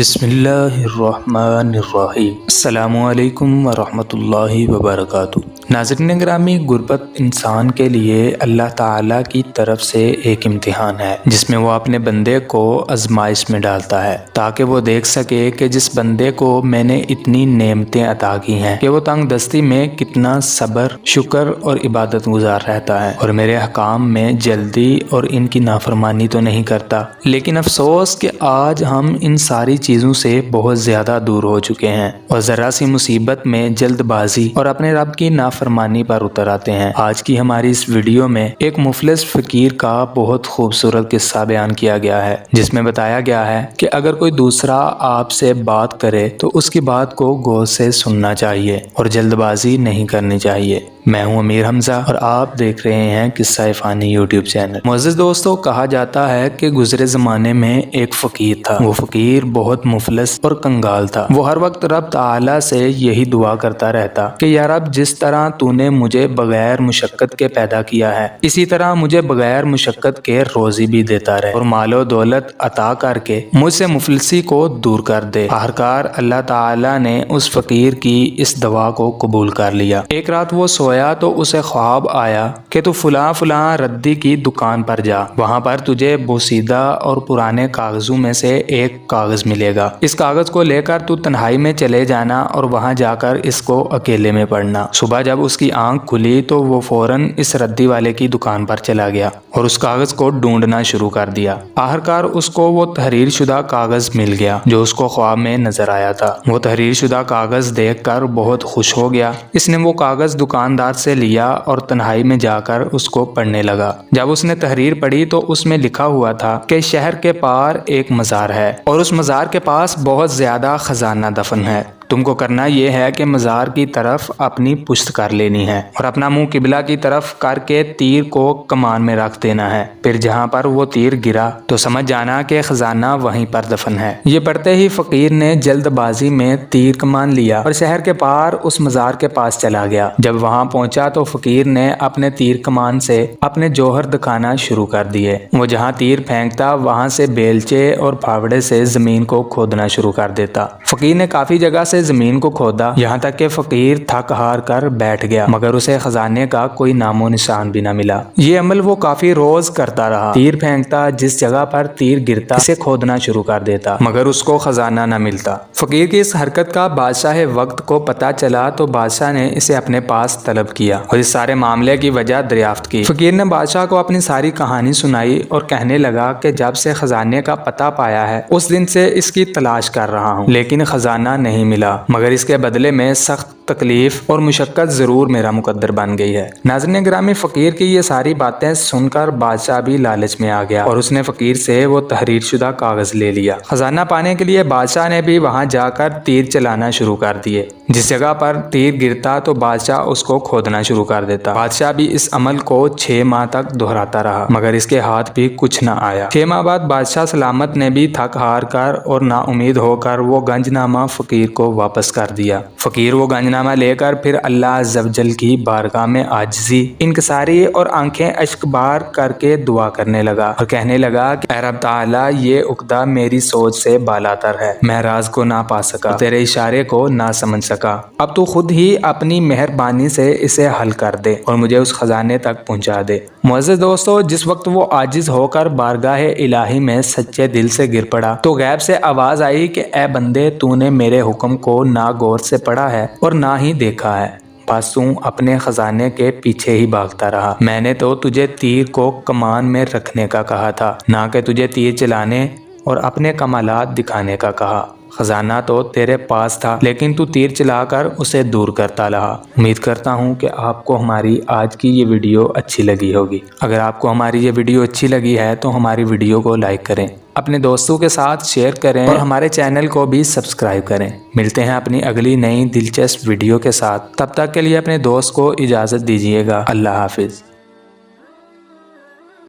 بسم اللہ الرحمن الرحیم۔ السلام علیکم ورحمۃ اللہ وبرکاتہ۔ ناظرین گرامی، غربت انسان کے لیے اللہ تعالیٰ کی طرف سے ایک امتحان ہے جس میں وہ اپنے بندے کو آزمائش میں ڈالتا ہے تاکہ وہ دیکھ سکے کہ جس بندے کو میں نے اتنی نعمتیں عطا کی ہیں کہ وہ تنگ دستی میں کتنا صبر، شکر اور عبادت گزار رہتا ہے اور میرے احکام میں جلدی اور ان کی نافرمانی تو نہیں کرتا۔ لیکن افسوس کہ آج ہم ان ساری چیزوں سے بہت زیادہ دور ہو چکے ہیں اور ذرا سی مصیبت میں جلد بازی اور اپنے رب کی نافرمانی پر اتر آتے ہیں۔ آج کی ہماری اس ویڈیو میں ایک مفلس فقیر کا بہت خوبصورت قصہ بیان کیا گیا ہے جس میں بتایا گیا ہے کہ اگر کوئی دوسرا آپ سے بات کرے تو اس کی بات کو غور سے سننا چاہیے اور جلد بازی نہیں کرنی چاہیے۔ میں ہوں امیر حمزہ اور آپ دیکھ رہے ہیں قصہ فانی یوٹیوب چینل۔ معزز دوستو، کہا جاتا ہے کہ گزرے زمانے میں ایک فقیر تھا۔ وہ فقیر بہت مفلس اور کنگال تھا۔ وہ ہر وقت رب تعالیٰ سے یہی دعا کرتا رہتا کہ یا رب، جس طرح تو نے مجھے بغیر مشقت کے پیدا کیا ہے اسی طرح مجھے بغیر مشقت کے روزی بھی دیتا رہے اور مال و دولت عطا کر کے مجھ سے مفلسی کو دور کر دے۔ آخرکار اللہ تعالیٰ نے اس فقیر کی اس دعا کو قبول کر لیا۔ ایک رات وہ سویا تو اسے خواب آیا کہ تو فلاں فلاں ردی کی دکان پر جا، وہاں پر تجھے بوسیدہ اور پرانے کاغذوں میں سے ایک کاغذ ملے گا۔ اس کاغذ کو لے کر تو تنہائی میں چلے جانا اور وہاں جا کر اس کو اکیلے میں پڑھنا۔ صبح جب اس کی آنکھ کھلی تو وہ فوراً اس ردی والے کی دکان پر چلا گیا اور اس کاغذ کو ڈھونڈنا شروع کر دیا۔ آخرکار اس کو وہ تحریر شدہ کاغذ مل گیا جو اس کو خواب میں نظر آیا تھا۔ وہ تحریر شدہ کاغذ دیکھ کر بہت خوش ہو گیا۔ اس نے وہ کاغذ دکاندار سے لیا اور تنہائی میں جا کر اس کو پڑھنے لگا۔ جب اس نے تحریر پڑھی تو اس میں لکھا ہوا تھا کہ شہر کے پار ایک مزار ہے اور اس مزار کے پاس بہت زیادہ خزانہ دفن ہے۔ تم کو کرنا یہ ہے کہ مزار کی طرف اپنی پشت کر لینی ہے اور اپنا منہ قبلہ کی طرف کر کے تیر کو کمان میں رکھ دینا ہے۔ پھر جہاں پر وہ تیر گرا تو سمجھ جانا کہ خزانہ وہیں پر دفن ہے۔ یہ پڑھتے ہی فقیر نے جلد بازی میں تیر کمان لیا اور شہر کے پار اس مزار کے پاس چلا گیا۔ جب وہاں پہنچا تو فقیر نے اپنے تیر کمان سے اپنے جوہر دکھانا شروع کر دیے۔ وہ جہاں تیر پھینکتا وہاں سے بیلچے اور پھاوڑے سے زمین کو کھودنا شروع کر دیتا۔ فقیر نے کافی جگہ سے زمین کو کھودا، یہاں تک کہ فقیر تھک ہار کر بیٹھ گیا، مگر اسے خزانے کا کوئی نام و نشان بھی نہ ملا۔ یہ عمل وہ کافی روز کرتا رہا۔ تیر پھینکتا، جس جگہ پر تیر گرتا اسے کھودنا شروع کر دیتا، مگر اس کو خزانہ نہ ملتا۔ فقیر کی اس حرکت کا بادشاہ وقت کو پتہ چلا تو بادشاہ نے اسے اپنے پاس طلب کیا اور اس سارے معاملے کی وجہ دریافت کی۔ فقیر نے بادشاہ کو اپنی ساری کہانی سنائی اور کہنے لگا کہ جب سے خزانے کا پتہ پایا ہے اس دن سے اس کی تلاش کر رہا ہوں، لیکن خزانہ نہیں ملا، مگر اس کے بدلے میں سخت تکلیف اور مشقت ضرور میرا مقدر بن گئی ہے۔ ناظرین گرامی، فقیر کی یہ ساری باتیں سن کر بادشاہ بھی لالچ میں آ گیا اور اس نے فقیر سے وہ تحریر شدہ کاغذ لے لیا۔ خزانہ پانے کے لیے بادشاہ نے بھی وہاں جا کر تیر چلانا شروع کر دیے۔ جس جگہ پر تیر گرتا تو بادشاہ اس کو کھودنا شروع کر دیتا۔ بادشاہ بھی اس عمل کو 6 ماہ تک دہراتا رہا، مگر اس کے ہاتھ بھی کچھ نہ آیا۔ 6 ماہ بعد بادشاہ سلامت نے بھی تھک ہار کر اور نا امید ہو کر وہ گنج نامہ فقیر کو واپس کر دیا۔ فقیر وہ گنج نامہ لے کر پھر اللہ عز و جل کی بارگاہ میں عاجزی، انکساری اور آنکھیں اشک بار کر کے دعا کرنے لگا اور کہنے لگا کہ اے رب تعالیٰ، یہ عقدہ میری سوچ سے بالاتر ہے، میں راز کو نہ پا سکا، تیرے اشارے کو نہ سمجھ سکا، اب تو خود ہی اپنی مہربانی سے اسے حل کر دے اور مجھے اس خزانے تک پہنچا دے۔ معزز دوستو، جس وقت وہ عاجز ہو کر بارگاہ الہی میں سچے دل سے گر پڑا تو غیب سے آواز آئی کہ اے بندے، تو نے میرے حکم کو نہ غور سے پڑھا ہے اور نہ ہی دیکھا ہے، بس تو اپنے خزانے کے پیچھے ہی بھاگتا رہا۔ میں نے تو تجھے تیر کو کمان میں رکھنے کا کہا تھا، نہ کہ تجھے تیر چلانے اور اپنے کمالات دکھانے کا کہا۔ خزانہ تو تیرے پاس تھا لیکن تو تیر چلا کر اسے دور کرتا رہا۔ امید کرتا ہوں کہ آپ کو ہماری آج کی یہ ویڈیو اچھی لگی ہوگی۔ اگر آپ کو ہماری یہ ویڈیو اچھی لگی ہے تو ہماری ویڈیو کو لائک کریں، اپنے دوستوں کے ساتھ شیئر کریں اور ہمارے چینل کو بھی سبسکرائب کریں۔ ملتے ہیں اپنی اگلی نئی دلچسپ ویڈیو کے ساتھ، تب تک کے لیے اپنے دوست کو اجازت دیجیے گا۔ اللہ حافظ۔